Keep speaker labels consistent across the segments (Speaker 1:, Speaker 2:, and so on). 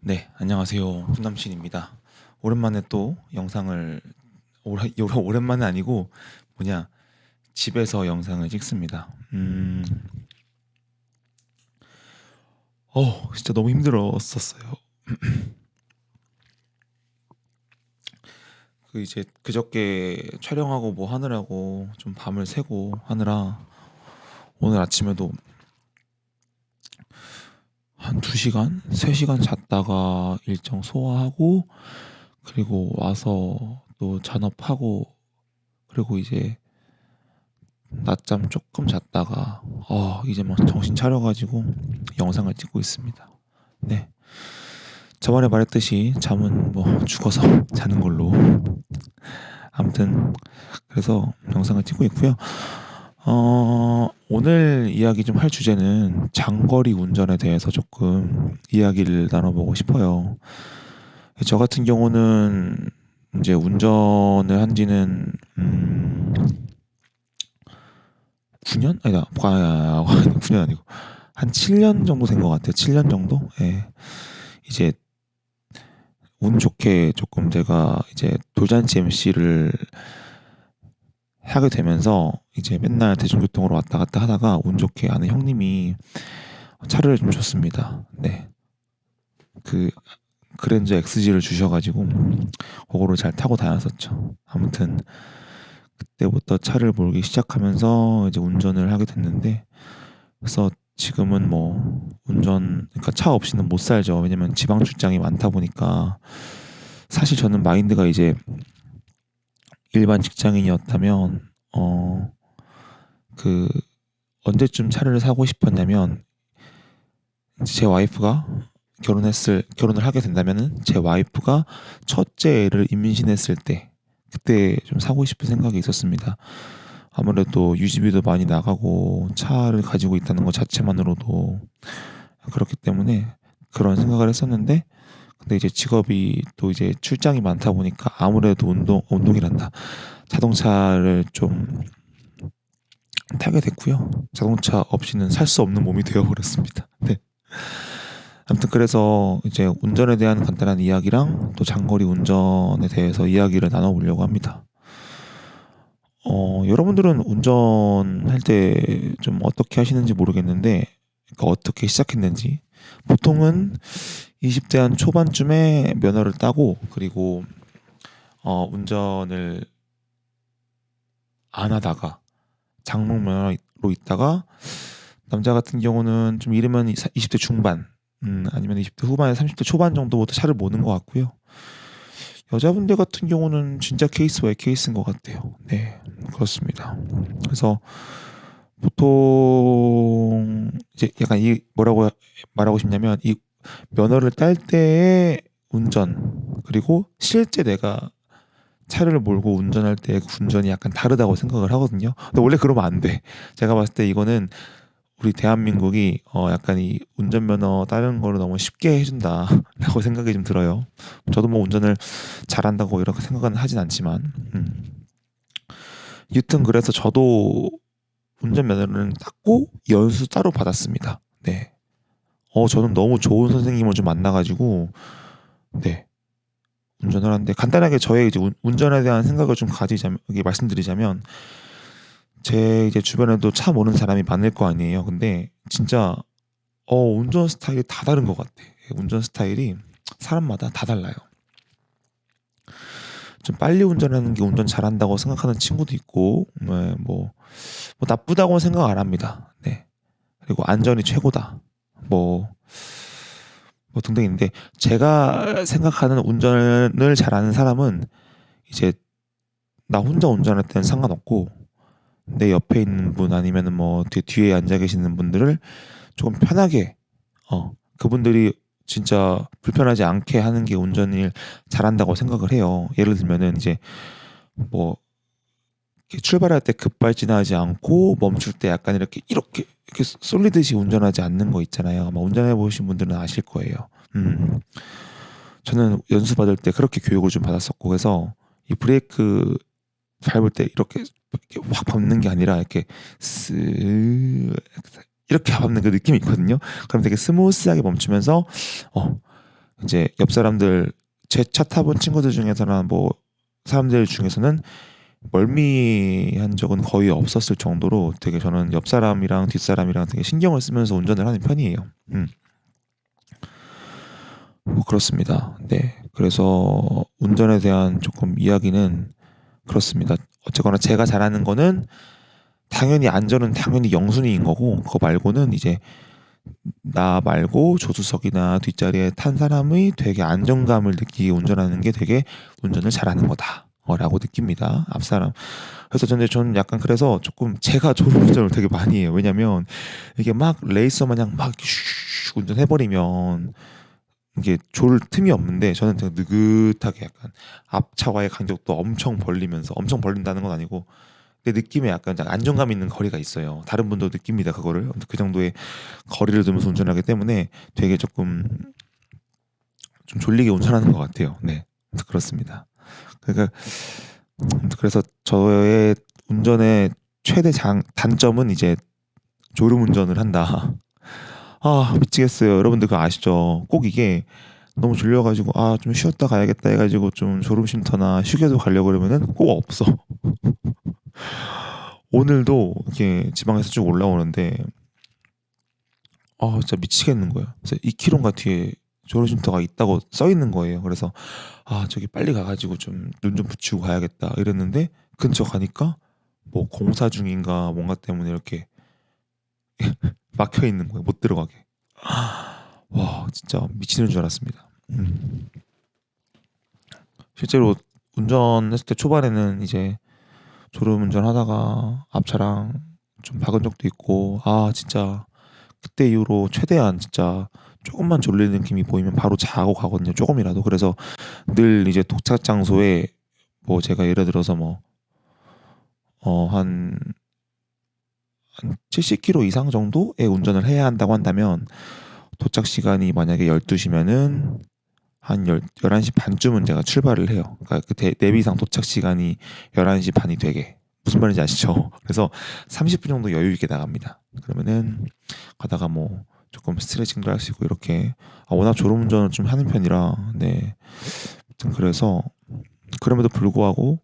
Speaker 1: 네, 안녕하세요. 훈남신입니다. 오랜만에 또 영상을 오랜만은 아니고 뭐냐 집에서 영상을 찍습니다. 진짜 너무 힘들었었어요. 그 이제 그저께 촬영하고 뭐 하느라고 좀 밤을 새고 하느라 오늘 아침에도 한 2시간, 3시간 잤다가 일정 소화하고 그리고 와서 또 잔업하고 그리고 이제 낮잠 조금 잤다가 이제 막 정신 차려가지고 영상을 찍고 있습니다. 네, 저번에 말했듯이 잠은 뭐 죽어서 자는 걸로. 아무튼 그래서 영상을 찍고 있고요. 오늘 이야기 좀 할 주제는 장거리 운전에 대해서 조금 이야기를 나눠보고 싶어요. 저 같은 경우는 이제 운전을 한 지는 9년? 아니다. 9년 아니고 한 7년 정도 된 것 같아요. 7년 정도? 예. 이제 운 좋게 조금 제가 이제 돌잔치 MC를 하게 되면서 이제 맨날 대중교통으로 왔다 갔다 하다가 운 좋게 아는 형님이 차를 좀 줬습니다. 네. 그 그랜저 XG를 주셔가지고 그거를 잘 타고 다녔었죠. 아무튼 그때부터 차를 몰기 시작하면서 이제 운전을 하게 됐는데 그래서 지금은 뭐 그러니까 차 없이는 못 살죠. 왜냐면 지방 출장이 많다 보니까 사실 저는 마인드가 이제 일반 직장인이었다면 그 언제쯤 차를 사고 싶었냐면 제 와이프가 결혼을 하게 된다면은 제 와이프가 첫째 애를 임신했을 때 그때 좀 사고 싶은 생각이 있었습니다. 아무래도 유지비도 많이 나가고 차를 가지고 있다는 것 자체만으로도 그렇기 때문에 그런 생각을 했었는데 근데 이제 직업이 또 이제 출장이 많다 보니까 아무래도 운동이란다. 자동차를 좀 타게 됐고요. 자동차 없이는 살 수 없는 몸이 되어버렸습니다. 네. 아무튼 그래서 이제 운전에 대한 간단한 이야기랑 또 장거리 운전에 대해서 이야기를 나눠보려고 합니다. 여러분들은 운전할 때 좀 어떻게 하시는지 모르겠는데, 그러니까 어떻게 시작했는지. 보통은 20대 한 초반쯤에 면허를 따고, 그리고 운전을 안 하다가 장롱 면허로 있다가 남자 같은 경우는 좀 이르면 20대 중반, 아니면 20대 후반에 30대 초반 정도부터 차를 모는 것 같고요. 여자분들 같은 경우는 진짜 케이스 바이 케이스인 것 같아요. 네, 그렇습니다. 그래서 보통 이제 약간 이 뭐라고 말하고 싶냐면 이 면허를 딸 때의 운전 그리고 실제 내가 차를 몰고 운전할 때의 운전이 약간 다르다고 생각을 하거든요. 근데 원래 그러면 안 돼. 제가 봤을 때 이거는 우리 대한민국이 약간 이 운전면허 따는 거를 너무 쉽게 해준다라고 생각이 좀 들어요. 저도 뭐 운전을 잘한다고 이렇게 생각은 하진 않지만, 여튼 그래서 저도 운전면허를 땄고 연수 따로 받았습니다. 네. 저는 너무 좋은 선생님을 좀 만나가지고, 네. 운전을 하는데 간단하게 저의 이제 운전에 대한 생각을 좀 가지자면, 이게 말씀드리자면, 제 이제 주변에도 차 모르는 사람이 많을 거 아니에요. 근데 진짜 운전 스타일이 다 다른 것 같아. 운전 스타일이 사람마다 다 달라요. 좀 빨리 운전하는 게 운전 잘한다고 생각하는 친구도 있고, 네, 뭐 나쁘다고 생각 안 합니다. 네. 그리고 안전이 최고다. 뭐, 뭐 등등인데 제가 생각하는 운전을 잘하는 사람은 이제 나 혼자 운전할 때는 상관없고 내 옆에 있는 분 아니면은 뭐 뒤에 앉아 계시는 분들을 조금 편하게 그분들이 진짜 불편하지 않게 하는 게 운전을 잘한다고 생각을 해요. 예를 들면은 이제 뭐 이렇게 출발할 때 급발진하지 않고 멈출 때 약간 이렇게 쏠리듯이 운전하지 않는 거 있잖아요. 아마 운전해 보신 분들은 아실 거예요. 저는 연수 받을 때 그렇게 교육을 좀 받았었고 그래서 이 브레이크 밟을 때 이렇게 확 밟는 게 아니라 이렇게 이렇게 밟는 그 느낌이 있거든요. 그럼 되게 스무스하게 멈추면서 이제 옆 사람들 제 차 타본 친구들 중에서나 뭐 사람들 중에서는 멀미한 적은 거의 없었을 정도로 되게 저는 옆 사람이랑 뒷 사람이랑 되게 신경을 쓰면서 운전을 하는 편이에요. 뭐 그렇습니다. 네. 그래서 운전에 대한 조금 이야기는 그렇습니다. 어쨌거나 제가 잘하는 거는 당연히 안전은 당연히 영순위인 거고 그거 말고는 이제 나 말고 조수석이나 뒷자리에 탄 사람의 되게 안정감을 느끼게 운전하는 게 되게 운전을 잘하는 거다. 라고 느낍니다. 앞 사람. 그래서 저는 약간 그래서 조금 제가 졸음운전을 되게 많이 해요. 왜냐면 이게 막 레이서 마냥 막 슉 운전해버리면 이게 졸 틈이 없는데 저는 되게 느긋하게 약간 앞차와의 간격도 엄청 벌린다는 건 아니고 내 느낌에 약간 안정감 있는 거리가 있어요. 다른 분도 느낍니다. 그거를 그 정도의 거리를 두면서 운전하기 때문에 되게 조금 좀 졸리게 운전하는 것 같아요. 네, 그렇습니다. 그러니까 그래서 저의 운전의 단점은 이제 졸음 운전을 한다. 아 미치겠어요. 여러분들 그거 아시죠? 꼭 이게 너무 졸려가지고 아 좀 쉬었다 가야겠다 해가지고 좀 졸음 쉼터나 휴게소 가려고 그러면은 꼭 없어. 오늘도 이렇게 지방에서 쭉 올라오는데 아 진짜 미치겠는 거야. 그래서 2km인가 뒤에 졸음 쉼터가 있다고 써 있는 거예요. 그래서 아 저기 빨리 가가지고 좀 눈 좀 붙이고 가야겠다 이랬는데 근처 가니까 뭐 공사 중인가 뭔가 때문에 이렇게 막혀 있는 거예요. 못 들어가게. 와 진짜 미치는 줄 알았습니다. 실제로 운전했을 때 초반에는 이제 졸음 운전하다가 앞차랑 좀 박은 적도 있고 아 진짜 그때 이후로 최대한 진짜 조금만 졸리는 느낌이 보이면 바로 자고 가거든요. 조금이라도. 그래서 늘 이제 도착 장소에 뭐 제가 예를 들어서 뭐 한 70km 이상 정도의 운전을 해야 한다고 한다면 도착 시간이 만약에 12시면은 한 11시 반쯤은 제가 출발을 해요. 그러니까 그 내비상 도착 시간이 11시 반이 되게. 무슨 말인지 아시죠? 그래서 30분 정도 여유 있게 나갑니다. 그러면은 가다가 뭐 조금 스트레칭도 할 수 있고 이렇게 워낙 졸음운전을 좀 하는 편이라 네. 아무튼 그래서 그럼에도 불구하고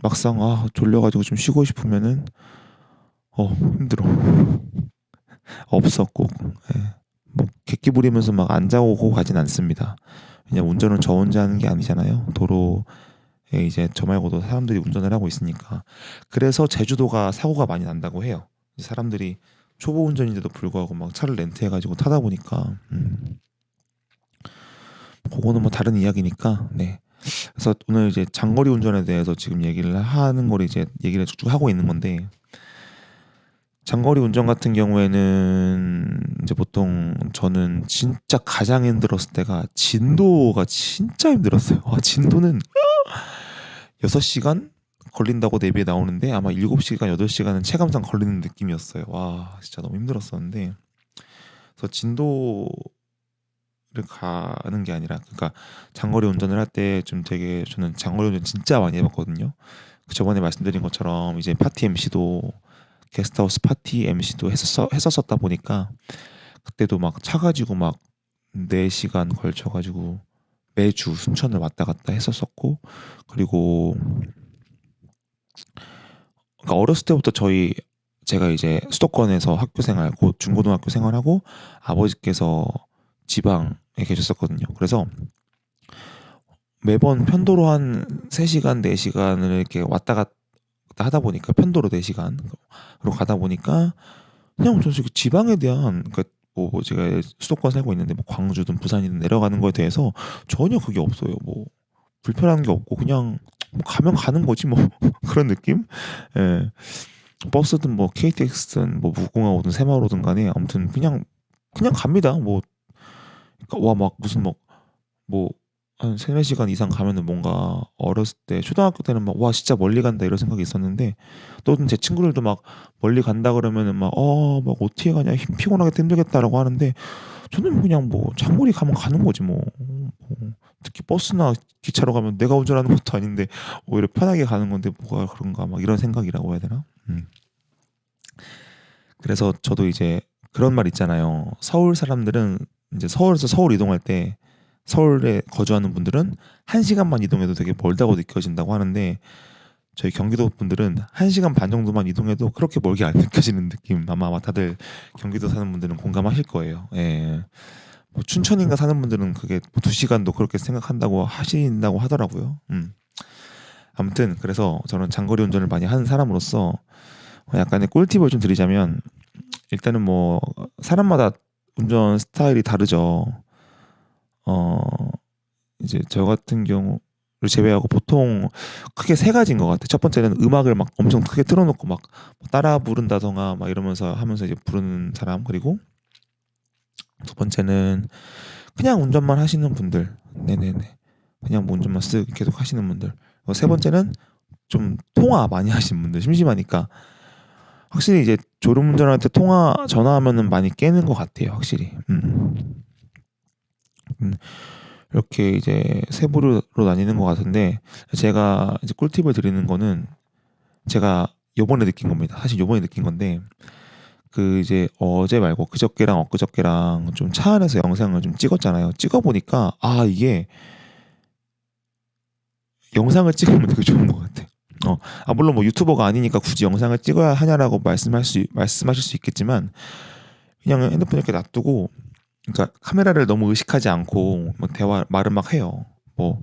Speaker 1: 막상 졸려가지고 좀 쉬고 싶으면은 힘들어. 없었고 예. 뭐 객기 부리면서 막 안 자고 가진 않습니다. 그냥 운전은 저 혼자 하는 게 아니잖아요. 도로에 이제 저 말고도 사람들이 운전을 하고 있으니까. 그래서 제주도가 사고가 많이 난다고 해요. 사람들이 초보 운전인데도 불구하고 막 차를 렌트해가지고 타다 보니까 그거는 뭐 다른 이야기니까. 네. 그래서 오늘 이제 장거리 운전에 대해서 지금 얘기를 하는 걸 이제 얘기를 쭉쭉 하고 있는 건데 장거리 운전 같은 경우에는 이제 보통 저는 진짜 가장 힘들었을 때가 진도가 진짜 힘들었어요. 진도는 6시간 걸린다고 내비에 나오는데 아마 7시간, 8시간은 체감상 걸리는 느낌이었어요. 와, 진짜 너무 힘들었었는데. 그래서 진도를 가는 게 아니라 그러니까 장거리 운전을 할 때 좀 되게 저는 장거리 운전 진짜 많이 해봤거든요. 저번에 말씀드린 것처럼 이제 파티 MC도 게스트하우스 파티 MC도 했었었다 보니까 그때도 막 차 가지고 막 4시간 걸쳐가지고 매주 순천을 왔다 갔다 했었었고 그리고 그러니까 어렸을 때부터 제가 이제 수도권에서 학교 생활, 곧 중고등학교 생활하고 아버지께서 지방에 계셨었거든요. 그래서 매번 편도로 한 3시간, 4시간을 이렇게 왔다 갔다 하다 보니까 편도로 4시간으로 가다 보니까 그냥 저 지방에 대한 그러니까 뭐 제가 수도권 살고 있는데 뭐 광주든 부산이든 내려가는 거에 대해서 전혀 그게 없어요. 뭐 불편한 게 없고 그냥 뭐 가면 가는 거지 뭐 그런 느낌? 예. 버스든 뭐 KTX든 뭐 무궁화호든 새마을호든 간에 아무튼 그냥 갑니다. 뭐 와 막 무슨 뭐 한 3-4시간 이상 가면은 뭔가 어렸을 때 초등학교 때는 막 '와 진짜 멀리 간다.' 이런 생각이 있었는데 또는 제 친구들도 막 멀리 간다 그러면은 막 막 어떻게 가냐. 피곤하겠다. 힘들겠다."라고 하는데 저는 그냥 뭐 장거리 가면 가는 거지 뭐. 특히 버스나 기차로 가면 내가 운전하는 것도 아닌데 오히려 편하게 가는 건데 뭐가 그런가 막 이런 생각이라고 해야 되나? 그래서 저도 이제 그런 말 있잖아요. 서울 사람들은 이제 서울에서 서울 이동할 때 서울에 거주하는 분들은 1시간만 이동해도 되게 멀다고 느껴진다고 하는데 저희 경기도 분들은 1시간 반 정도만 이동해도 그렇게 멀게 안 느껴지는 느낌. 아마 다들 경기도 사는 분들은 공감하실 거예요. 예. 뭐 춘천인가 사는 분들은 그게 뭐 2시간도 그렇게 생각한다고 하신다고 하더라고요. 아무튼 그래서 저는 장거리 운전을 많이 하는 사람으로서 약간의 꿀팁을 좀 드리자면 일단은 뭐 사람마다 운전 스타일이 다르죠. 어 이제 저 같은 경우를 제외하고 보통 크게 세 가지인 것 같아요. 첫 번째는 음악을 막 엄청 크게 틀어놓고 막 따라 부른다던가 막 이러면서 하면서 이제 부르는 사람. 그리고 두 번째는 그냥 운전만 하시는 분들. 네네네. 그냥 뭐 운전만 쓱 계속 하시는 분들. 세 번째는 좀 통화 많이 하시는 분들. 심심하니까. 확실히 이제 졸음운전할 때 전화하면은 많이 깨는 것 같아요. 확실히. 음. 이렇게 이제 세 부류로 나뉘는 것 같은데 제가 이제 꿀팁을 드리는 거는 제가 요번에 느낀 겁니다. 사실 요번에 느낀 건데 그 이제 어제 말고 그저께랑 엊그저께랑 좀 차 안에서 영상을 좀 찍었잖아요. 찍어 보니까 이게 영상을 찍으면 되게 좋은 것 같아요. 물론 뭐 유튜버가 아니니까 굳이 영상을 찍어야 하냐라고 말씀하실 수 있겠지만 그냥 핸드폰 이렇게 놔두고 그러니까 카메라를 너무 의식하지 않고 뭐 말을 막 해요. 뭐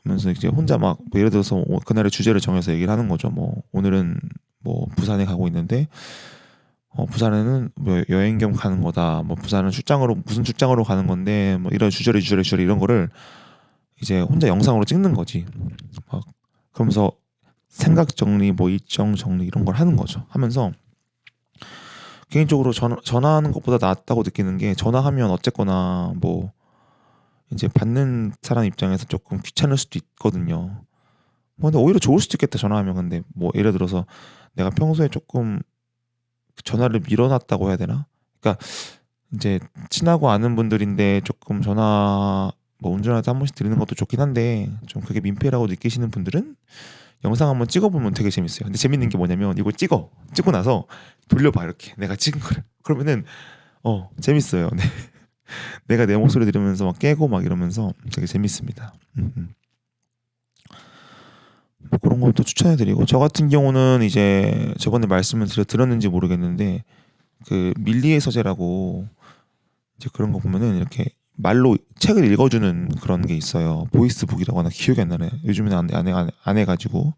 Speaker 1: 그러면서 이제 혼자 막뭐 예를 들어서 그날의 주제를 정해서 얘기를 하는 거죠. 뭐 오늘은 뭐 부산에 가고 있는데 부산에는 뭐 여행 겸 가는 거다. 뭐 부산은 무슨 출장으로 가는 건데 뭐 이런 주저리 이런 거를 이제 혼자 영상으로 찍는 거지. 막 그러면서 생각 정리, 뭐 일정 정리 이런 걸 하는 거죠. 하면서 개인적으로 전화하는 것보다 낫다고 느끼는 게 전화하면 어쨌거나 뭐 이제 받는 사람 입장에서 조금 귀찮을 수도 있거든요. 뭐 근데 오히려 좋을 수도 있겠다 전화하면. 근데 뭐 예를 들어서 내가 평소에 조금 전화를 밀어놨다고 해야 되나? 그러니까 이제 친하고 아는 분들인데 조금 전화 뭐 운전할 때 한 번씩 드리는 것도 좋긴 한데 좀 그게 민폐라고 느끼시는 분들은 영상 한번 찍어보면 되게 재밌어요. 근데 재밌는 게 뭐냐면 이걸 찍고 나서 돌려봐 이렇게 내가 찍은 거를. 그러면은 재밌어요. 네. 내가 내 목소리 들으면서 막 깨고 막 이러면서 되게 재밌습니다. 뭐 그런 것도 추천해드리고 저 같은 경우는 이제 저번에 말씀을 드렸는지 모르겠는데 그 밀리의 서재라고 이제 그런 거 보면은 이렇게 말로 책을 읽어주는 그런 게 있어요. 보이스북이라고 하나 기억이 안 나네. 요즘에는 안 해가지고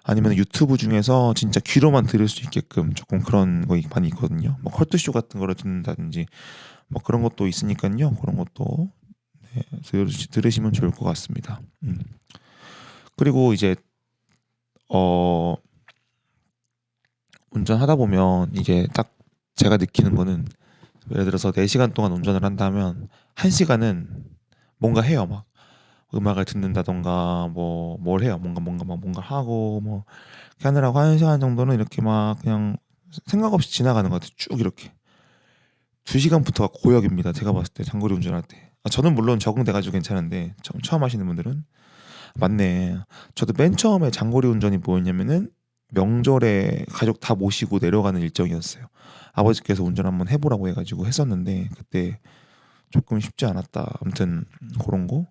Speaker 1: 아니면 유튜브 중에서 진짜 귀로만 들을 수 있게끔 조금 그런 거 많이 있거든요. 뭐 컬투쇼 같은 거를 듣는다든지 뭐 그런 것도 있으니까요. 그런 것도 네, 들으시면 좋을 것 같습니다. 그리고 이제 운전하다 보면 이게 딱 제가 느끼는 거는 예를 들어서 4시간 동안 운전을 한다면 1시간은 뭔가 해요. 막 음악을 듣는다던가 뭐 뭘 해요. 뭔가 하고 뭐 이렇게 하느라고 1시간 정도는 이렇게 막 그냥 생각 없이 지나가는 것 같아요. 쭉 이렇게 2시간부터가 고역입니다. 제가 봤을 때 장거리 운전할 때. 저는 물론 적응돼가지고 괜찮은데 처음 하시는 분들은 맞네. 저도 맨 처음에 장거리 운전이 뭐였냐면은 명절에 가족 다 모시고 내려가는 일정이었어요. 아버지께서 운전 한번 해보라고 해가지고 했었는데 그때 조금 쉽지 않았다. 아무튼 그런 거.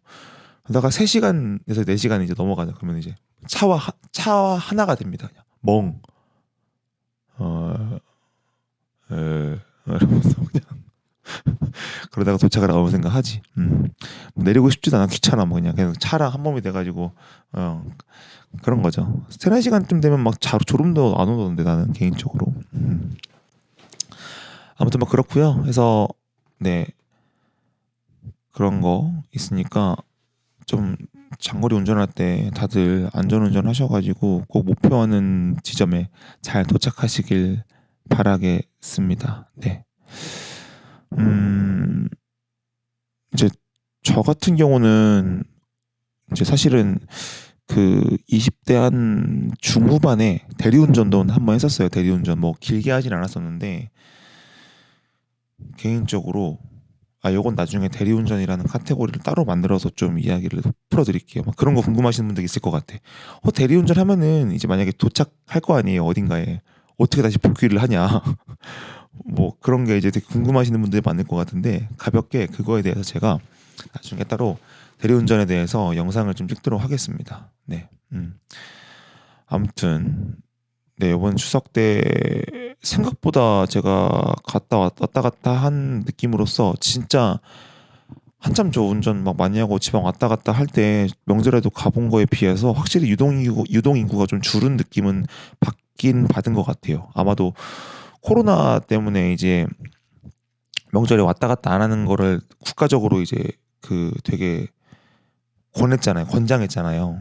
Speaker 1: 그러다가 3시간에서 4시간 이제 넘어가자. 그러면 이제 차와 하나가 됩니다. 그냥 멍. 어, 이러면서 그냥 그러다가 도착을 아무 생각하지. 뭐 내리고 싶지도 않아. 귀찮아. 뭐 그냥 차랑 한 몸이 돼가지고 그런 거죠. 3-4시간쯤 되면 막 졸음도 안 오던데 나는 개인적으로. 아무튼 막 그렇고요. 해서 네 그런 거 있으니까 좀 장거리 운전할 때 다들 안전운전 하셔가지고 꼭 목표하는 지점에 잘 도착하시길 바라겠습니다. 네. 이제 저 같은 경우는 이제 사실은 그 20대 한 중후반에 대리운전도 한번 했었어요. 대리운전 뭐 길게 하진 않았었는데 개인적으로 요건 나중에 대리운전이라는 카테고리를 따로 만들어서 좀 이야기를 풀어드릴게요. 막 그런 거 궁금하시는 분들 있을 것 같아. 대리운전 하면은 이제 만약에 도착할 거 아니에요. 어딘가에. 어떻게 다시 복귀를 하냐. 뭐 그런 게 이제 되게 궁금하시는 분들이 많을 것 같은데 가볍게 그거에 대해서 제가 나중에 따로 대리운전에 대해서 영상을 좀 찍도록 하겠습니다. 네. 아무튼 네, 이번 추석 때 생각보다 제가 왔다 갔다 한 느낌으로써 진짜 한참 저 운전 막 많이 하고 지방 왔다 갔다 할 때 명절에도 가본 거에 비해서 확실히 유동 인구가 좀 줄은 느낌은 받긴 받은 것 같아요. 아마도 코로나 때문에 이제 명절에 왔다 갔다 안 하는 거를 국가적으로 이제 그 되게 권장했잖아요.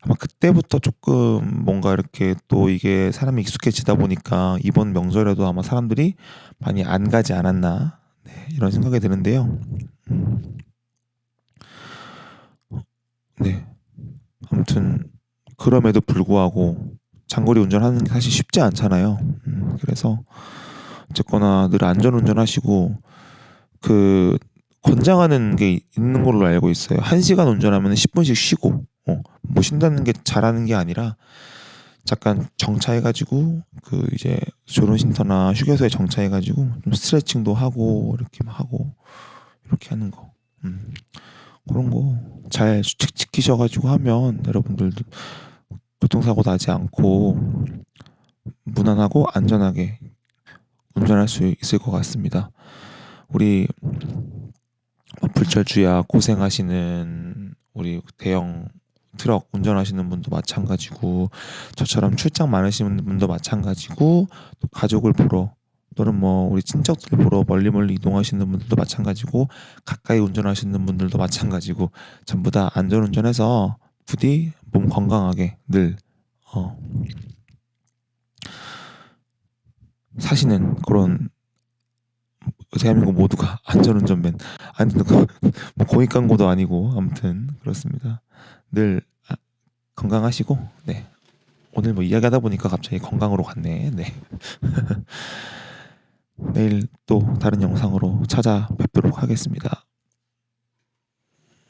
Speaker 1: 아마 그때부터 조금 뭔가 이렇게 또 이게 사람이 익숙해지다 보니까 이번 명절에도 아마 사람들이 많이 안 가지 않았나, 네, 이런 생각이 드는데요. 음, 네. 아무튼 그럼에도 불구하고 장거리 운전하는 게 사실 쉽지 않잖아요. 그래서 어쨌거나 늘 안전운전 하시고 그 권장하는 게 있는 걸로 알고 있어요. 1시간 운전하면 10분씩 쉬고, 뭐 쉰다는 게 잘하는 게 아니라 잠깐 정차해가지고 그 이제 졸음쉼터나 휴게소에 정차해가지고 좀 스트레칭도 하고 이렇게 하고 이렇게 하는 거, 그런 거 잘 수칙 지키셔가지고 하면 여러분들도 교통사고 나지 않고 무난하고 안전하게 운전할 수 있을 것 같습니다. 우리 불철주야 고생하시는 우리 대형 트럭 운전하시는 분도 마찬가지고 저처럼 출장 많으시는 분도 마찬가지고 또 가족을 보러 또는 뭐 우리 친척들 보러 멀리 이동하시는 분들도 마찬가지고 가까이 운전하시는 분들도 마찬가지고 전부 다 안전운전해서 부디 몸 건강하게 늘 어, 사시는 그런 대한민국 모두가 안전운전맨 아니 뭐 공익 광고도 아니고 아무튼 그렇습니다. 늘 건강하시고 네. 오늘 뭐 이야기하다 보니까 갑자기 건강으로 갔네. 네. 내일 또 다른 영상으로 찾아뵙도록 하겠습니다.